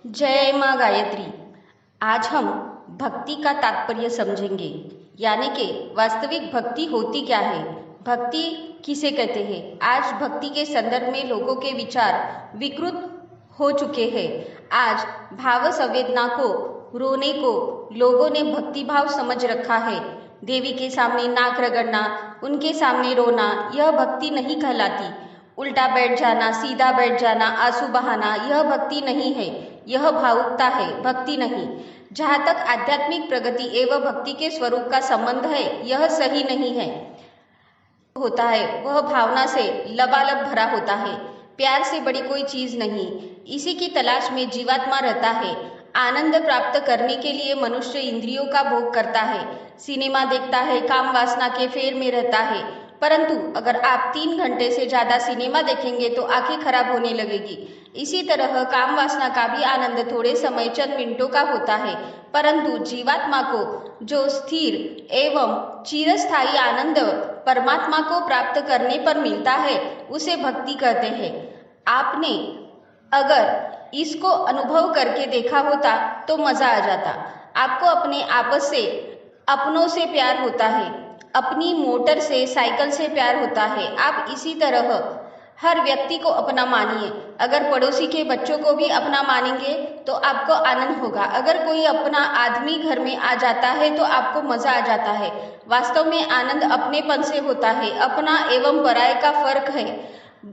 जय माँ गायत्री। आज हम भक्ति का तात्पर्य समझेंगे, यानी कि वास्तविक भक्ति होती क्या है, भक्ति किसे कहते हैं। आज भक्ति के संदर्भ में लोगों के विचार विकृत हो चुके हैं। आज भाव संवेदना को, रोने को लोगों ने भक्ति भाव समझ रखा है। देवी के सामने नाक रगड़ना, उनके सामने रोना, यह भक्ति नहीं कहलाती। उल्टा बैठ जाना, सीधा बैठ जाना, आंसू बहाना, यह भक्ति नहीं है, यह भावुकता है, भक्ति नहीं। जहाँ तक आध्यात्मिक प्रगति एवं भक्ति के स्वरूप का संबंध है, यह सही नहीं है। होता है वह भावना से लबालब भरा होता है, प्यार से बड़ी कोई चीज नहीं। इसी की तलाश में जीवात्मा रहता है। आनंद प्राप्त करने के लिए मनुष्य इंद्रियों का भोग करता है, सिनेमा देखता है, काम वासना के फेर में रहता है। परंतु अगर आप 3 घंटे से ज्यादा सिनेमा देखेंगे तो आंखें खराब होने लगेगी। इसी तरह काम वासना का भी आनंद थोड़े समय, चंद मिनटों का होता है, परंतु जीवात्मा को जो स्थिर एवं चिरस्थायी आनंद परमात्मा को प्राप्त करने पर मिलता है, उसे भक्ति कहते हैं। आपने अगर इसको अनुभव करके देखा होता तो मजा आ जाता। आपको अपने आपस से, अपनों से प्यार होता है, अपनी मोटर से, साइकिल से प्यार होता है। आप इसी तरह हर व्यक्ति को अपना मानिए। अगर पड़ोसी के बच्चों को भी अपना मानेंगे तो आपको आनंद होगा। अगर कोई अपना आदमी घर में आ जाता है तो आपको मजा आ जाता है। वास्तव में आनंद अपनेपन से होता है। अपना एवं पराये का फर्क है,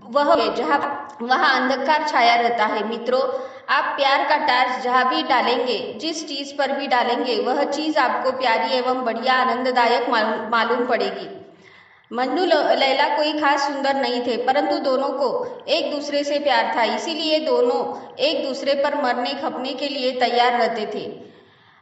वह जहाँ वहाँ अंधकार छाया रहता है। मित्रों, आप प्यार का टार्च जहाँ भी डालेंगे, जिस चीज पर भी डालेंगे, वह चीज आपको प्यारी एवं बढ़िया आनंददायक मालूम पड़ेगी। मजनू लैला कोई खास सुंदर नहीं थे, परंतु दोनों को एक दूसरे से प्यार था। इसीलिए दोनों एक दूसरे पर मरने खपने के लिए तैयार रहते थे।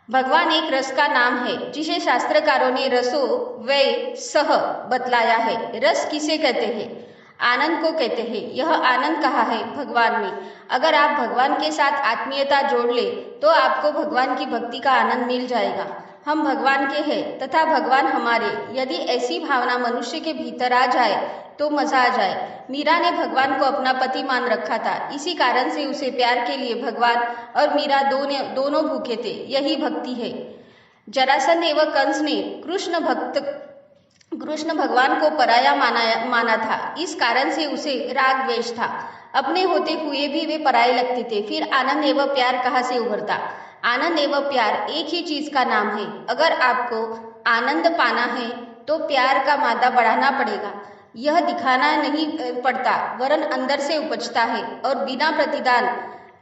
भगवान एक रस का नाम है, जिसे शास्त्रकारों ने रसो वै सह बतलाया है। रस किसे कहते हैं? आनंद को कहते हैं। यह आनंद कहा है भगवान ने। अगर आप भगवान के साथ आत्मीयता जोड़ ले तो आपको भगवान की भक्ति का आनंद मिल जाएगा। हम भगवान के हैं तथा भगवान हमारे। यदि ऐसी भावना मनुष्य के भीतर आ जाए तो मजा आ जाए। मीरा ने भगवान को अपना पति मान रखा था, इसी कारण से उसे प्यार के लिए भगवान और मीरा दोनों भूखे थे। यही भक्ति है। जरासंध एवं कंस ने कृष्ण भगवान को पराया माना था। इस कारण से उसे राग द्वेष था। अपने होते हुए भी वे पराये लगते थे। फिर आनंद एवं प्यार कहाँ से उभरता? आनंद एवं प्यार एक ही चीज का नाम है। अगर आपको आनंद पाना है तो प्यार का मादा बढ़ाना पड़ेगा। यह दिखाना नहीं पड़ता, वरन अंदर से उपजता है और बिना प्रतिदान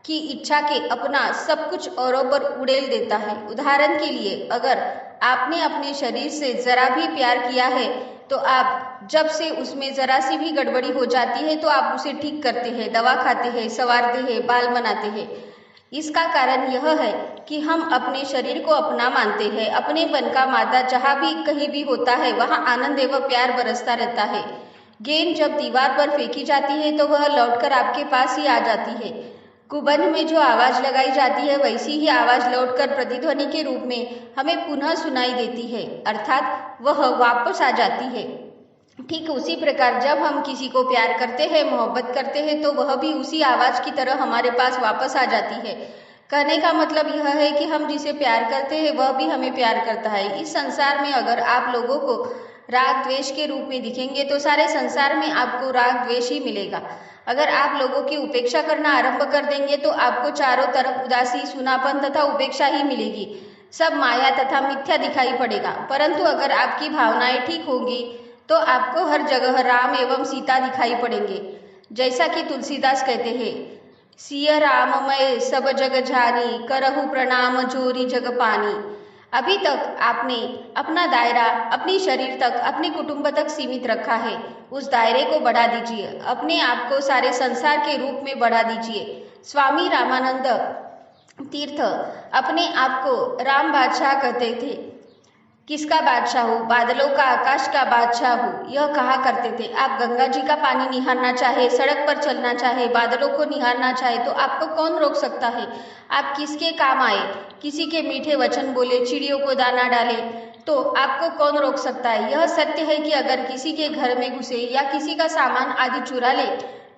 की इच्छा के अपना सब कुछ औरों पर उड़ेल देता है। उदाहरण के लिए, अगर आपने अपने शरीर से जरा भी प्यार किया है तो आप जब से उसमें जरा सी भी गड़बड़ी हो जाती है तो आप उसे ठीक करते हैं, दवा खाते हैं, संवारते हैं, बाल बनाते हैं। इसका कारण यह है कि हम अपने शरीर को अपना मानते हैं। अपनेपन का मादा जहाँ भी कहीं भी होता है, वहाँ आनंद एवं प्यार बरसता रहता है। गेंद जब दीवार पर फेंकी जाती है तो वह लौटकर आपके पास ही आ जाती है। कुबंध में जो आवाज लगाई जाती है, वैसी ही आवाज लौटकर प्रतिध्वनि के रूप में हमें पुनः सुनाई देती है, अर्थात वह वापस आ जाती है। ठीक उसी प्रकार जब हम किसी को प्यार करते हैं, मोहब्बत करते हैं, तो वह भी उसी आवाज की तरह हमारे पास वापस आ जाती है। कहने का मतलब यह है कि हम जिसे प्यार करते हैं वह भी हमें प्यार करता है। इस संसार में अगर आप लोगों को राग द्वेष के रूप में दिखेंगे तो सारे संसार में आपको राग द्वेष ही मिलेगा। अगर आप लोगों की उपेक्षा करना आरंभ कर देंगे तो आपको चारों तरफ उदासी, सूनापन तथा उपेक्षा ही मिलेगी। सब माया तथा मिथ्या दिखाई पड़ेगा। परंतु अगर आपकी भावनाएं ठीक होंगी तो आपको हर जगह राम एवं सीता दिखाई पड़ेंगे। जैसा कि तुलसीदास कहते हैं, सिय राम मैं सब जग जानी, करहु प्रणाम जोरी जग पानी। अभी तक आपने अपना दायरा अपने शरीर तक, अपने कुटुंब तक सीमित रखा है। उस दायरे को बढ़ा दीजिए, अपने आप को सारे संसार के रूप में बढ़ा दीजिए। स्वामी रामानंद तीर्थ अपने आप को राम बादशाह कहते थे। किसका बादशाह हूँ? बादलों का, आकाश का बादशाह हूँ, यह कहा करते थे। आप गंगा जी का पानी निहारना चाहे, सड़क पर चलना चाहे, बादलों को निहारना चाहे तो आपको कौन रोक सकता है? आप किसके काम आए? किसी के मीठे वचन बोले, चिड़ियों को दाना डाले तो आपको कौन रोक सकता है? यह सत्य है कि अगर किसी के घर में घुसे या किसी का सामान आदि चुरा ले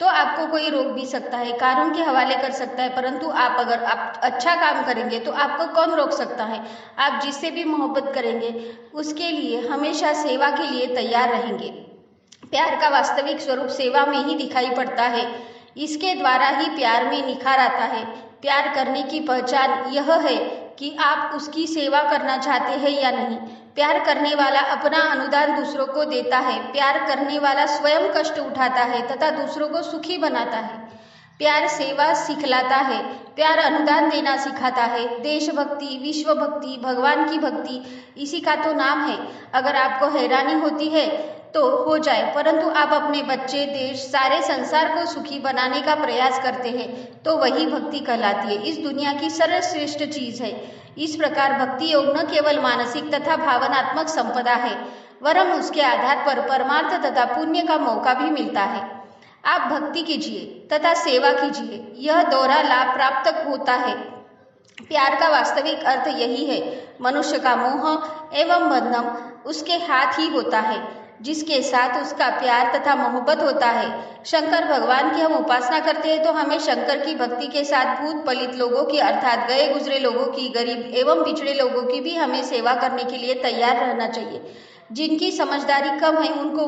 तो आपको कोई रोक भी सकता है, कानून के हवाले कर सकता है, परंतु अगर आप अच्छा काम करेंगे तो आपको कौन रोक सकता है। आप जिससे भी मोहब्बत करेंगे उसके लिए हमेशा सेवा के लिए तैयार रहेंगे। प्यार का वास्तविक स्वरूप सेवा में ही दिखाई पड़ता है। इसके द्वारा ही प्यार में निखार आता है। प्यार करने की पहचान यह है कि आप उसकी सेवा करना चाहते हैं या नहीं। प्यार करने वाला अपना अनुदान दूसरों को देता है। प्यार करने वाला स्वयं कष्ट उठाता है तथा दूसरों को सुखी बनाता है। प्यार सेवा सिखलाता है। प्यार अनुदान देना सिखाता है। देशभक्ति, विश्व भक्ति, भगवान की भक्ति, इसी का तो नाम है। अगर आपको हैरानी होती है तो हो जाए, परंतु आप अपने बच्चे, देश, सारे संसार को सुखी बनाने का प्रयास करते हैं तो वही भक्ति कहलाती है। इस दुनिया की सर्वश्रेष्ठ चीज है। इस प्रकार भक्ति योग न केवल मानसिक तथा भावनात्मक संपदा है, वरन उसके आधार पर परमार्थ तथा पुण्य का मौका भी मिलता है। आप भक्ति कीजिए तथा सेवा कीजिए, यह दोहरा लाभ प्राप्त होता है। प्यार का वास्तविक अर्थ यही है। मनुष्य का मोह एवं बंधन उसके हाथ ही होता है, जिसके साथ उसका प्यार तथा मोहब्बत होता है। शंकर भगवान की हम उपासना करते हैं तो हमें शंकर की भक्ति के साथ भूत पलित लोगों की अर्थात गए गुजरे लोगों की, गरीब एवं पिछड़े लोगों की भी हमें सेवा करने के लिए तैयार रहना चाहिए। जिनकी समझदारी कम है उनको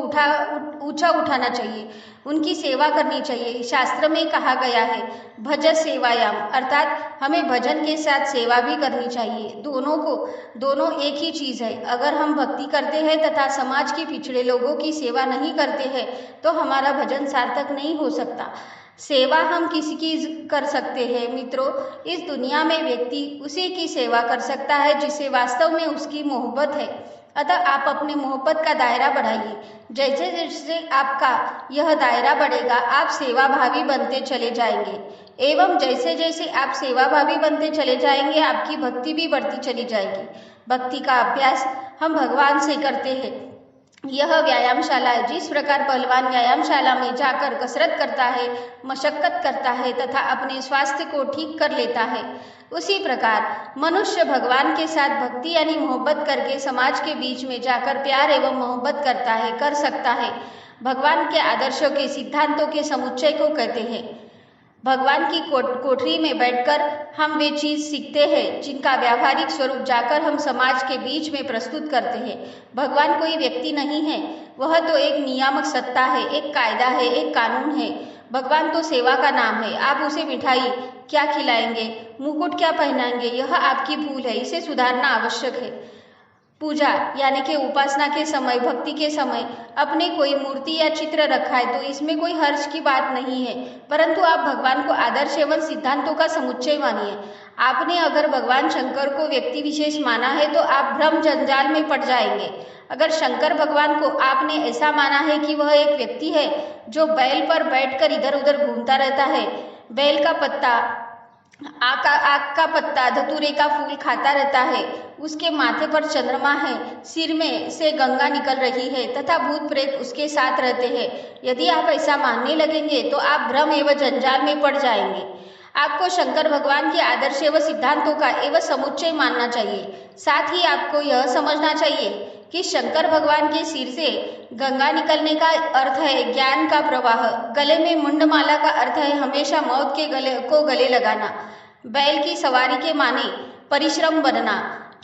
ऊंचा उठाना चाहिए, उनकी सेवा करनी चाहिए। शास्त्र में कहा गया है भज सेवायाम, अर्थात हमें भजन के साथ सेवा भी करनी चाहिए। दोनों एक ही चीज है। अगर हम भक्ति करते हैं तथा समाज के पिछड़े लोगों की सेवा नहीं करते हैं तो हमारा भजन सार्थक नहीं हो सकता। सेवा हम किसी की कर सकते हैं मित्रों। इस दुनिया में व्यक्ति उसी की सेवा कर सकता है जिसे वास्तव में उसकी मोहब्बत है। अतः आप अपने मोहब्बत का दायरा बढ़ाइए। जैसे जैसे आपका यह दायरा बढ़ेगा आप सेवाभावी बनते चले जाएंगे, एवं जैसे जैसे आप सेवाभावी बनते चले जाएंगे आपकी भक्ति भी बढ़ती चली जाएगी। भक्ति का अभ्यास हम भगवान से करते हैं। यह व्यायामशाला है। जिस प्रकार पहलवान व्यायामशाला में जाकर कसरत करता है, मशक्कत करता है तथा अपने स्वास्थ्य को ठीक कर लेता है, उसी प्रकार मनुष्य भगवान के साथ भक्ति यानी मोहब्बत करके समाज के बीच में जाकर प्यार एवं मोहब्बत कर सकता है। भगवान के आदर्शों के सिद्धांतों के समुच्चय को कहते हैं। भगवान की कोठरी में बैठकर हम वे चीज सीखते हैं जिनका व्यावहारिक स्वरूप जाकर हम समाज के बीच में प्रस्तुत करते हैं। भगवान कोई व्यक्ति नहीं है, वह तो एक नियामक सत्ता है, एक कायदा है, एक कानून है। भगवान तो सेवा का नाम है। आप उसे मिठाई क्या खिलाएंगे, मुकुट क्या पहनाएंगे, यह आपकी भूल है, इसे सुधारना आवश्यक है। पूजा यानी कि उपासना के समय, भक्ति के समय अपने कोई मूर्ति या चित्र रखा है तो इसमें कोई हर्ष की बात नहीं है, परंतु आप भगवान को आदर्श एवं सिद्धांतों का समुच्चय मानिए। आपने अगर भगवान शंकर को व्यक्ति विशेष माना है तो आप भ्रम जंजाल में पड़ जाएंगे। अगर शंकर भगवान को आपने ऐसा माना है कि वह एक व्यक्ति है जो बैल पर बैठकर इधर उधर घूमता रहता है, बैल का पत्ता, आक का पत्ता, धतूरे का फूल खाता रहता है, उसके माथे पर चंद्रमा है, सिर में से गंगा निकल रही है तथा भूत प्रेत उसके साथ रहते हैं, यदि आप ऐसा मानने लगेंगे तो आप भ्रम एवं जंजाल में पड़ जाएंगे। आपको शंकर भगवान के आदर्श एवं सिद्धांतों का एवं समुच्चय मानना चाहिए। साथ ही आपको यह समझना चाहिए कि शंकर भगवान के सिर से गंगा निकलने का अर्थ है ज्ञान का प्रवाह, गले में मुंडमाला का अर्थ है हमेशा मौत के गले लगाना, बैल की सवारी के माने परिश्रम बनना,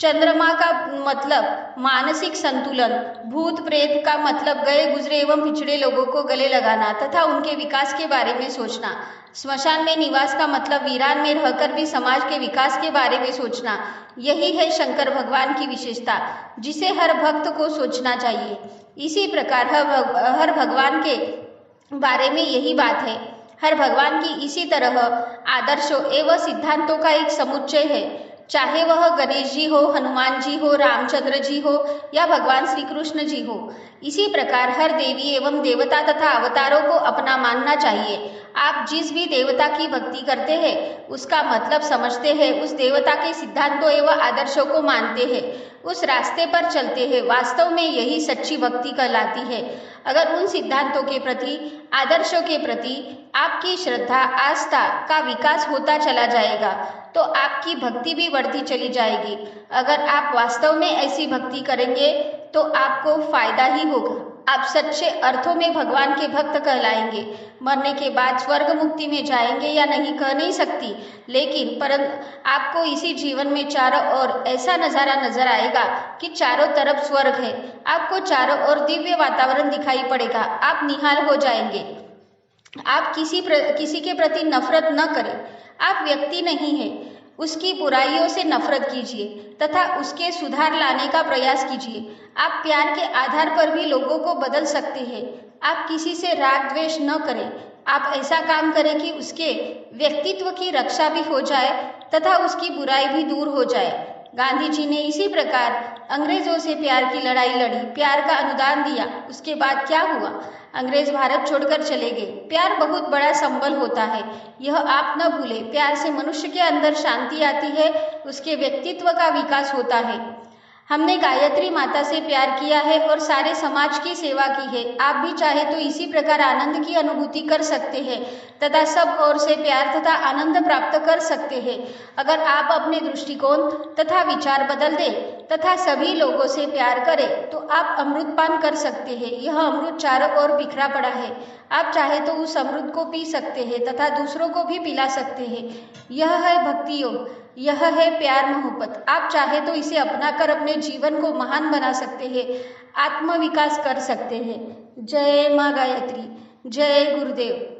चंद्रमा का मतलब मानसिक संतुलन, भूत प्रेत का मतलब गए गुजरे एवं पिछड़े लोगों को गले लगाना तथा उनके विकास के बारे में सोचना, स्मशान में निवास का मतलब वीरान में रहकर भी समाज के विकास के बारे में सोचना। यही है शंकर भगवान की विशेषता जिसे हर भक्त को सोचना चाहिए। इसी प्रकार हर भगवान के बारे में यही बात है। हर भगवान की इसी तरह आदर्शों एवं सिद्धांतों का एक समुच्चय है, चाहे वह गणेश जी हो, हनुमान जी हो, रामचंद्र जी हो या भगवान श्री कृष्ण जी हो। इसी प्रकार हर देवी एवं देवता तथा अवतारों को अपना मानना चाहिए। आप जिस भी देवता की भक्ति करते हैं उसका मतलब समझते हैं, उस देवता के सिद्धांतों एवं आदर्शों को मानते हैं, उस रास्ते पर चलते हैं, वास्तव में यही सच्ची भक्ति कहलाती है। अगर उन सिद्धांतों के प्रति, आदर्शों के प्रति आपकी श्रद्धा, आस्था का विकास होता चला जाएगा तो आपकी भक्ति भी बढ़ती चली जाएगी। अगर आप वास्तव में ऐसी भक्ति करेंगे तो आपको फायदा ही होगा। आप सच्चे अर्थों में भगवान के भक्त कहलाएंगे। मरने के बाद स्वर्ग मुक्ति में जाएंगे या नहीं कह नहीं सकती, लेकिन परंतु आपको इसी जीवन में चारों ओर ऐसा नज़ारा नजर आएगा कि चारों तरफ स्वर्ग है। आपको चारों ओर दिव्य वातावरण दिखाई पड़ेगा। आप निहाल हो जाएंगे। आप किसी के प्रति नफरत न करें। आप व्यक्ति नहीं हैं। उसकी बुराइयों से नफरत कीजिए तथा उसके सुधार लाने का प्रयास कीजिए। आप प्यार के आधार पर भी लोगों को बदल सकते हैं। आप किसी से राग द्वेष न करें। आप ऐसा काम करें कि उसके व्यक्तित्व की रक्षा भी हो जाए तथा उसकी बुराई भी दूर हो जाए। गांधी जी ने इसी प्रकार अंग्रेजों से प्यार की लड़ाई लड़ी, प्यार का अनुदान दिया। उसके बाद क्या हुआ? अंग्रेज भारत छोड़कर चले गए। प्यार बहुत बड़ा संबल होता है, यह आप न भूलें। प्यार से मनुष्य के अंदर शांति आती है, उसके व्यक्तित्व का विकास होता है। हमने गायत्री माता से प्यार किया है और सारे समाज की सेवा की है। आप भी चाहे तो इसी प्रकार आनंद की अनुभूति कर सकते हैं तथा सब ओर से प्यार तथा आनंद प्राप्त कर सकते हैं। अगर आप अपने दृष्टिकोण तथा विचार बदल दें तथा सभी लोगों से प्यार करें तो आप अमृत पान कर सकते हैं। यह अमृत चारों ओर बिखरा पड़ा है। आप चाहे तो उस अमृत को पी सकते हैं तथा दूसरों को भी पिला सकते हैं। यह है भक्ति योग, यह है प्यार मोहब्बत। आप चाहे तो इसे अपनाकर अपने जीवन को महान बना सकते हैं, आत्म विकास कर सकते हैं। जय माँ गायत्री, जय गुरुदेव।